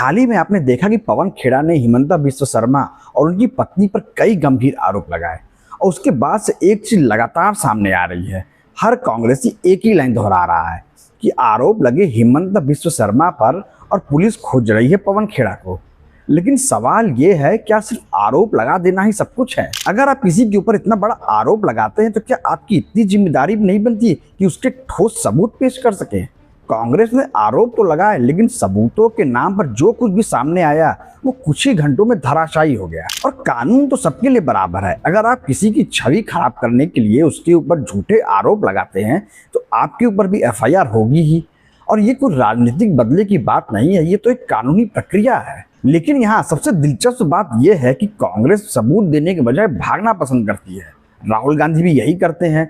हाल ही में आपने देखा कि पवन खेड़ा ने हिमंता बिस्वा शर्मा और उनकी पत्नी पर कई गंभीर आरोप लगाए और उसके बाद से एक चीज लगातार सामने आ रही है। हर कांग्रेसी एक ही लाइन दोहरा रहा है कि आरोप लगे हिमंता बिस्वा शर्मा पर और पुलिस खोज रही है पवन खेड़ा को। लेकिन सवाल ये है, क्या सिर्फ आरोप लगा देना ही सब कुछ है? अगर आप किसी के ऊपर इतना बड़ा आरोप लगाते हैं तो क्या आपकी इतनी जिम्मेदारी भी नहीं बनती कि उसके ठोस सबूत पेश कर सके? कांग्रेस ने आरोप तो लगाए, लेकिन सबूतों के नाम पर जो कुछ भी सामने आया वो कुछ ही घंटों में धराशायी हो गया। और कानून तो सबके लिए बराबर है। अगर आप किसी की छवि खराब करने के लिए उसके ऊपर झूठे आरोप लगाते हैं तो आपके ऊपर भी एफआईआर होगी ही। और ये कोई राजनीतिक बदले की बात नहीं है, ये तो एक कानूनी प्रक्रिया है। लेकिन यहाँ सबसे दिलचस्प बात यह है कि कांग्रेस सबूत देने के बजाय भागना पसंद करती है। राहुल गांधी भी यही करते हैं।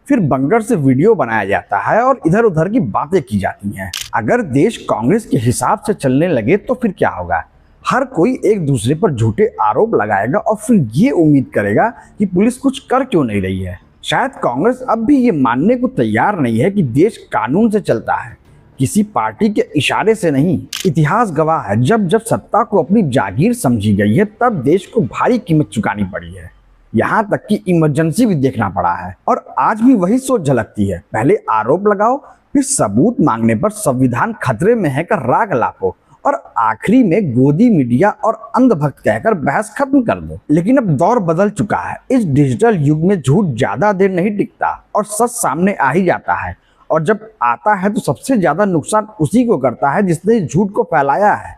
फिर बंकर से वीडियो बनाया जाता है और इधर उधर की बातें की जाती हैं। अगर देश कांग्रेस के हिसाब से चलने लगे तो फिर क्या होगा? हर कोई एक दूसरे पर झूठे आरोप लगाएगा और फिर ये उम्मीद करेगा कि पुलिस कुछ कर क्यों नहीं रही है। शायद कांग्रेस अब भी ये मानने को तैयार नहीं है कि देश कानून से चलता है, किसी पार्टी के इशारे से नहीं। इतिहास गवाह है, जब जब सत्ता को अपनी जागीर समझी गई है तब देश को भारी कीमत चुकानी पड़ी है। यहाँ तक कि इमरजेंसी भी देखना पड़ा है। और आज भी वही सोच झलकती है, पहले आरोप लगाओ, फिर सबूत मांगने पर संविधान खतरे में है कर राग लापो और आखिरी में गोदी मीडिया और अंधभक्त कहकर बहस खत्म कर दो। लेकिन अब दौर बदल चुका है। इस डिजिटल युग में झूठ ज्यादा देर नहीं टिकता और सच सामने आ ही जाता है। और जब आता है तो सबसे ज्यादा नुकसान उसी को करता है जिसने झूठ को फैलाया है।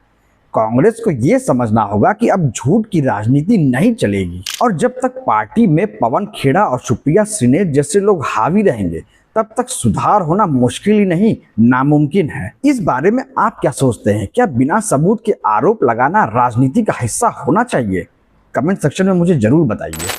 कांग्रेस को यह समझना होगा कि अब झूठ की राजनीति नहीं चलेगी और जब तक पार्टी में पवन खेड़ा और सुप्रिया श्रीनेत जैसे लोग हावी रहेंगे तब तक सुधार होना मुश्किल ही नहीं, नामुमकिन है। इस बारे में आप क्या सोचते हैं? क्या बिना सबूत के आरोप लगाना राजनीति का हिस्सा होना चाहिए? कमेंट सेक्शन में मुझे जरूर बताइए।